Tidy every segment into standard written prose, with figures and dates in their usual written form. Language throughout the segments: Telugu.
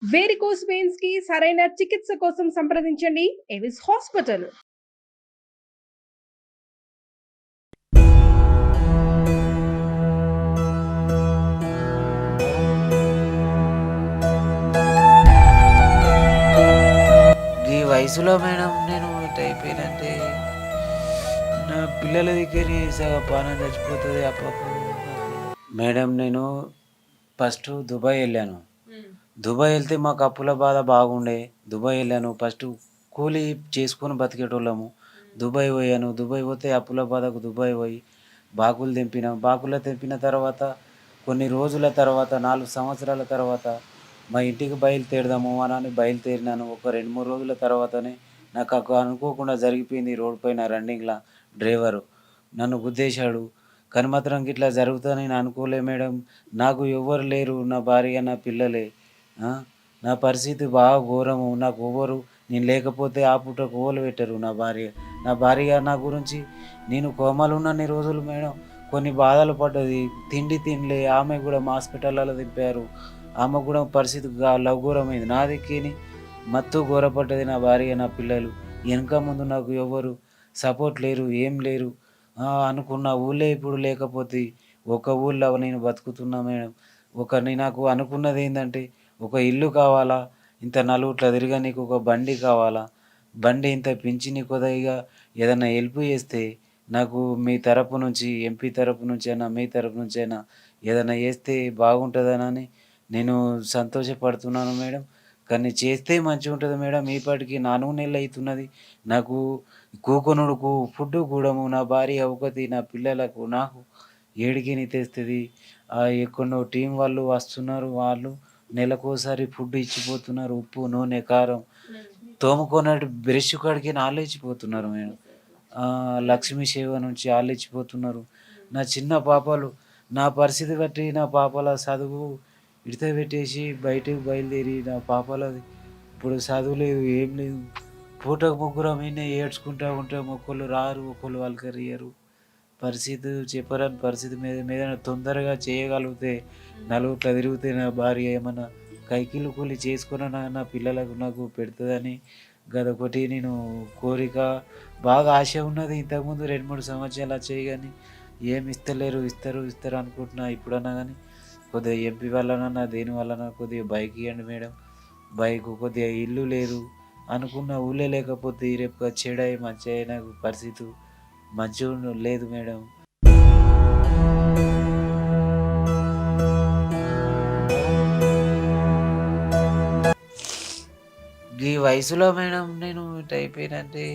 వేరికోస్ వెయిన్స్ కి సరైన చికిత్స కోసం సంప్రదించండి ఎవిస్ హాస్పిటల్. ఈ వయసులో మేడం నేను ఇట్లా అయిపోయినంటే నా పిల్లల దగ్గర సగం పానం చచ్చిపోతుంది అప్పుడప్పుడు. మేడం నేను ఫస్ట్ దుబాయ్ వెళ్ళాను. దుబాయ్ వెళ్తే మాకు అప్పుల బాధ బాగుండే. దుబాయ్ వెళ్ళాను ఫస్ట్, కూలీ చేసుకొని బతికేటోళ్ళము. దుబాయ్ పోయాను. దుబాయ్ పోతే అప్పుల బాధకు దుబాయ్ పోయి బాకులు తెంపినాం. బాకులు తెంపిన తర్వాత కొన్ని రోజుల తర్వాత 4 సంవత్సరాల తర్వాత మా ఇంటికి బయలుదేరదాము అని బయలుదేరినాను. ఒక 2, 3 రోజుల తర్వాతనే నాకు అనుకోకుండా జరిగిపోయింది. రోడ్ పైన రన్నింగ్‌లా డ్రైవరు నన్ను గుద్దేశాడు. కానీ మాత్రం గిట్లా జరుగుతదని నేను అనుకోలే మేడం. నాకు ఎవ్వరు లేరు. నా భార్య, నా పిల్లలే. ఆ! నా పరిస్థితి బాగా ఘోరము. నాకు ఎవ్వరు, నేను లేకపోతే ఆ పూటకు ఎవరు పెట్టరు. నా భార్య నా గురించి, నేను కోమాలో ఉన్నన్ని రోజులు మేడం కొన్ని బాధలు పడ్డది. తిండి తినలే. ఆమె కూడా హాస్పిటల్‌లో దింపారు. ఆమెకు కూడా పరిస్థితి ఘోరమైంది. నా దిక్కేని మత్తు ఘోరపడ్డది నా భార్య, నా పిల్లలు. వెనక ముందు నాకు ఎవ్వరు సపోర్ట్ లేరు, ఏం లేరు. అనుకున్న ఊళ్ళే ఇప్పుడు లేకపోతే ఒక ఊళ్ళో నేను బతుకుతున్నా మేడం. నాకు అనుకున్నది ఏందంటే, ఒక ఇల్లు కావాలా, ఇంత నలుగుట్ల తిరగనీకి ఒక బండి కావాలా, బండి ఇంత పింఛని కొద్దిగా ఏదన్నా హెల్ప్ చేస్తే నాకు మీ తరపు నుంచి, ఎంపీ తరపు నుంచైనా, మీ తరపు నుంచైనా ఏదైనా చేస్తే బాగుంటుందనని నేను సంతోషపడుతున్నాను మేడం. కానీ చేస్తే మంచిగుంటది మేడం. ఈ పాటికి 4 నెలలు అయితున్నది. నాకు కూకొనుడుకు ఫుడ్డు కూడము, నా భార్య ఒకతి, నా పిల్లలకు, నాకు ఏడికెని తెస్తది. ఎక్కడనో టీం వాళ్ళు వస్తున్నారు. వాళ్ళు నెలకోసారి ఫుడ్ ఇచ్చిపోతున్నారు. ఉప్పు, నూనె, కారం. తోముకున్నట్టు బ్రష్ కాడికి ఆళ్ళే ఇచ్చిపోతున్నారు మేడం. లక్ష్మీ సేవ నుంచి ఆళ్ళు ఇచ్చిపోతున్నారు. నా చిన్న పాపలు, నా పరిస్థితి బట్టి నా పాపల చదువు ఇడిసిపెట్టేసి బయటకు బయలుదేరి నా పాపలది ఇప్పుడు చదువు లేదు, ఏం లేదు. పూటకు ముగ్గురం ఈడనే ఏడ్చుకుంటా ఉంటాం. ఒకళ్ళు రారు, ఒకళ్ళు పలకరియ్యరు. పరిస్థితి చెప్పరాని పరిస్థితి మీద మీద తొందరగా చేయగలిగితే, నలుగుట్ల తిరిగితే నా భార్య ఏమన్నా కైకిలు కూలి చేసుకొనన్నా నా పిల్లలకు నాకు పెడతదని గదొకటి నేను కోరిక. బాగా ఆశ ఉన్నది. ఇంతకుముందు 2, 3 సంవత్సరాలు వచ్చాయి గానీ ఏమి ఇస్తలేరు. ఇస్తారు అనుకుంటున్నా ఇప్పుడన్నా గానీ కొద్దిగా ఎంపీ వల్లనన్నా దేని వల్లనో కొద్దిగా బైక్ ఇయ్యండి మేడం. బైకు కొద్దిగా ఇల్లు లేదు. అనుకున్న ఊళ్ళే లేకపోతే రేపు చెడై మంచై నాకు పరిస్థితి మంచిగా లేదు మేడం. ఈ వయసులో మేడం నేను ఇట్లా అయిపోయానంటే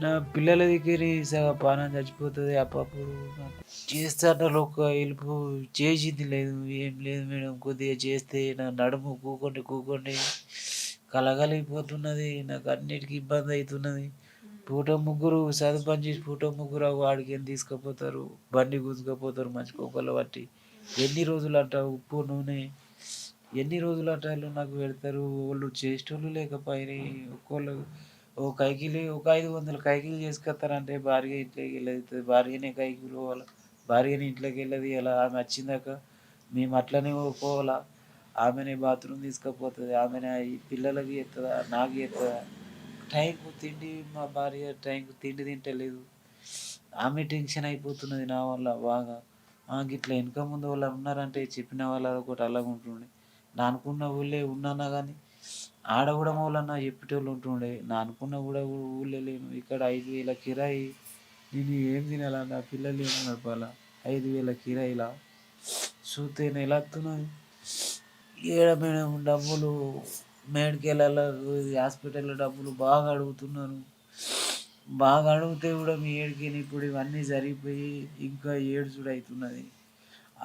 నా పిల్లల దగ్గర సగం పానం చచ్చిపోతుంది అప్పుడప్పుడు. నాకు చేస్తాను ఒక హెల్ప్ చేసింది లేదు, ఏం లేదు మేడం. కొద్దిగా చేస్తే నా నడుము కూకోండి కలగలిగిపోతున్నది. నాకు అన్నిటికీ ఇబ్బంది అవుతున్నది. పూట ముగ్గురు చదువు పని చేసి పూట ముగ్గురు వాడికి ఏం తీసుకుపోతారు, బండి గుంజుకపోతారు మంచి కుక్కలు పట్టి. ఎన్ని రోజులు అంట ఉప్పు నూనె, ఎన్ని రోజులు అంటారు నాకు పెడతారు. వాళ్ళు చేసేటోళ్ళు లేకపోయినాయి. ఒక్కోళ్ళు ఒక 500 కైకిలు చేసుకొస్తారంటే భార్య ఇంట్లోకి వెళ్ళదు. భార్యనే కైకిలు పోవాలి, భార్యని ఇంట్లోకి వెళ్ళదు. ఇలా ఆమె వచ్చిందాక మేము అట్లనే పోవాలా. ఆమెనే బాత్రూమ్ తీసుకుపోతుంది, ఆమెనే ఈ పిల్లలకి ఎత్తుందా, నాకు ఎత్తుందా. టైంకు తిండి, మా భార్య టైంకు తిండి తింటలేదు. ఆమె టెన్షన్ అయిపోతున్నది నా వల్ల బాగా. గిట్ల వెనక ముందు వాళ్ళు ఉన్నారంటే చెప్పిన వాళ్ళు అదొకటి అలాగ ఉంటుండే. నా అనుకున్న ఊళ్ళే ఉన్నానా కానీ ఆడ కూడా మూలన్న చెప్పేటోళ్ళు ఉంటుండే. నా అనుకున్న కూడా ఊళ్ళో లేను. ఇక్కడ 5,000 కిరాయి, నేను ఏం తినాలా, నా పిల్లలు ఏం నడపాలా. 5,000 కిరాయిలా చూస్తే నెల వస్తున్నది. ఏడ మేడం డబ్బులు మెడికల్ హాస్పిటల్లో డబ్బులు బాగా అడుగుతున్నారు. బాగా అడిగితే కూడా మీ ఏడికని ఇప్పుడు ఇవన్నీ జరిగిపోయి ఇంకా ఏడుచుడు అవుతున్నది.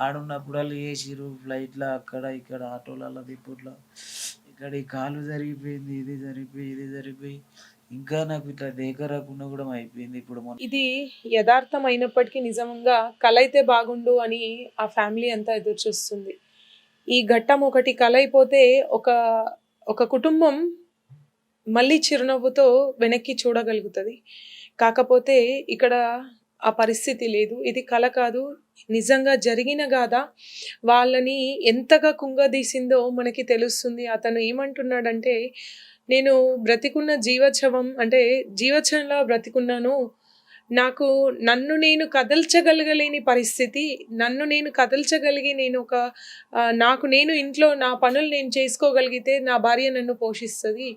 ఆడున్నప్పుడల్లా వేసిర్రు ఫ్లైట్లో అక్కడ ఇక్కడ ఆటోలలో దిప్పుట్లో. ఇక్కడ ఈ కాలు జరిగిపోయింది, ఇది జరిగిపోయి ఇంకా నాకు ఇట్లా దేక రాకుండా కూడా అయిపోయింది ఇప్పుడు ఇది యథార్థం అయినప్పటికీ నిజంగా కల అయితే బాగుండు అని ఆ ఫ్యామిలీ అంతా ఎదురు చూస్తుంది. ఈ ఘట్టం ఒకటి కల అయిపోతే ఒక ఒక కుటుంబం మళ్ళీ చిరునవ్వుతో వెనక్కి చూడగలుగుతుంది. కాకపోతే ఇక్కడ ఆ పరిస్థితి లేదు. ఇది కల కాదు. నిజంగా జరిగిన గాథ. వాళ్ళని ఎంతగా కుంగదీసిందో మనకి తెలుస్తుంది. అతను ఏమంటున్నాడంటే, "నేను బ్రతికున్న జీవచ్ఛవం అంటే జీవచ్ఛవంలా బ్రతికున్నాను. నాకు నన్ను నేను కదల్చగలగలేని పరిస్థితి. నన్ను నేను కదల్చగలిగి నాకు నేను ఇంట్లో నా పనులు నేను చేసుకోగలిగితే నా భార్య నన్ను పోషిస్తది.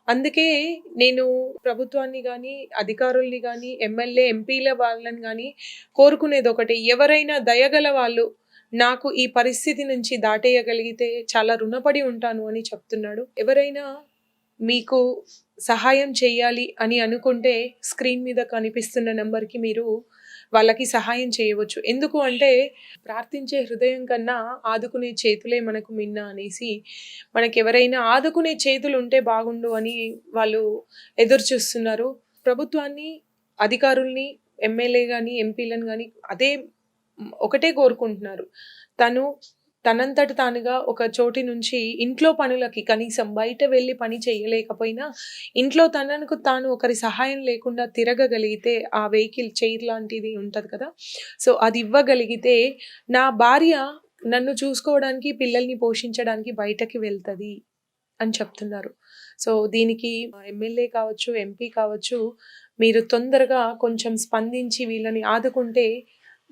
అందుకే నేను ప్రభుత్వాన్ని గానీ, అధికారుల్ని గానీ, ఎమ్మెల్యే, ఎంపీల వాళ్ళని గానీ కోరుకునేదొకటే. ఎవరైనా దయగల వాళ్ళు నాకు ఈ పరిస్థితి నుంచి దాటేయగలిగితే చాలా రుణపడి ఉంటాను" అని చెప్తున్నాడు. ఎవరైనా మీకు సహాయం చేయాలి అని అనుకుంటే స్క్రీన్ మీద కనిపిస్తున్న నంబర్‌కి మీరు వాళ్ళకి సహాయం చేయవచ్చు. ఎందుకు అంటే ప్రార్థించే హృదయం కన్నా ఆదుకునే చేతులే మనకు మిన్న అనేసి, మనకెవరైనా ఆదుకునే చేతులుంటే బాగుండు అని వాళ్ళు ఎదురు చూస్తున్నారు. ప్రభుత్వాన్ని, అధికారుల్ని, ఎమ్మెల్యే గాని, ఎంపీలను గాని ఒకటే కోరుకుంటున్నారు. తనంతట తానుగా ఒక చోటి నుంచి ఇంట్లో పనులకి కనీసం బయట వెళ్ళి పని చేయలేకపోయినా, ఇంట్లో తనకు తాను ఒకరి సహాయం లేకుండా తిరగగలిగితే, ఆ వెహికల్ చైర్ లాంటిది ఉంటది కదా! సో, అది ఇవ్వగలిగితే, నా భార్య నన్ను చూసుకోవడానికి, పిల్లల్ని పోషించడానికి బయటకి వెళ్తది అని చెప్తున్నారు. సో, దీనికి ఎమ్మెల్యే కావచ్చు, ఎంపీ కావచ్చు, మీరు తొందరగా కొంచెం స్పందించి వీళ్ళని ఆదుకుంటే,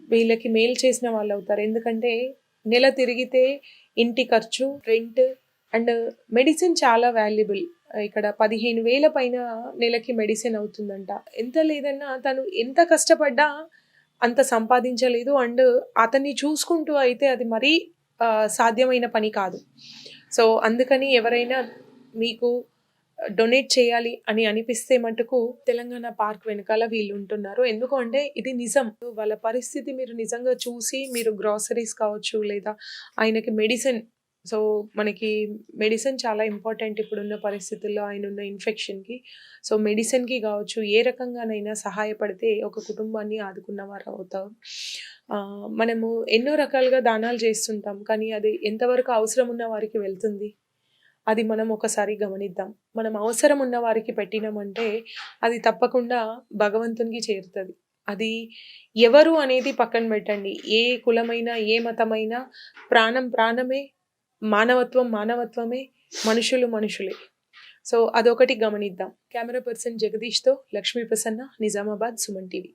వీళ్ళకి మేలు చేసిన వాళ్ళవుతారు. ఎందుకంటే నెల తిరిగితే ఇంటి ఖర్చు, రెంట్ అండ్ మెడిసిన్ చాలా వాల్యుబుల్. ఇక్కడ 15,000 పైన నెలకి మెడిసిన్ అవుతుందంట. ఎంత లేదన్నా తను ఎంత కష్టపడ్డా అంత సంపాదించలేదు. అండ్ అతన్ని చూసుకుంటూ అయితే అది మరీ సాధ్యమైన పని కాదు. సో, అందుకని ఎవరైనా మీకు డొనేట్ చేయాలి అని అనిపిస్తే మటుకు తెలంగాణ పార్క్ వెనకాల వీళ్ళు ఉంటున్నారు. ఎందుకు అంటే ఇది నిజం. వాళ్ళ పరిస్థితి మీరు నిజంగా చూసి మీరు గ్రాసరీస్ కావచ్చు, లేదా ఆయనకి మెడిసిన్. సో, మనకి మెడిసిన్ చాలా ఇంపార్టెంట్ ఇప్పుడున్న పరిస్థితుల్లో ఆయనున్న ఇన్ఫెక్షన్‌కి. సో, మెడిసిన్‌కి కావచ్చు, ఏ రకంగానైనా సహాయపడితే ఒక కుటుంబాన్ని ఆదుకున్న వారు అవుతాం. మనము ఎన్నో రకాలుగా దానాలు చేస్తుంటాం. కానీ అది ఎంతవరకు అవసరం ఉన్న వారికి వెళ్తుంది? అది మనం ఒకసారి గమనిద్దాం. మనం అవసరం ఉన్న వారికి పెట్టినామంటే అది తప్పకుండా భగవంతునికి చేరుతది. అది ఎవరు అనేది పక్కన పెట్టండి. ఏ కులమైనా, ఏ మతమైనా ప్రాణం ప్రాణమే, మానవత్వం మానవత్వమే, మనుషులు మనుషులే. సో, అదొకటి గమనిద్దాం. కెమెరా పర్సన్ జగదీష్‌తో లక్ష్మీ ప్రసన్న, నిజామాబాద్, సుమన్ టీవీ.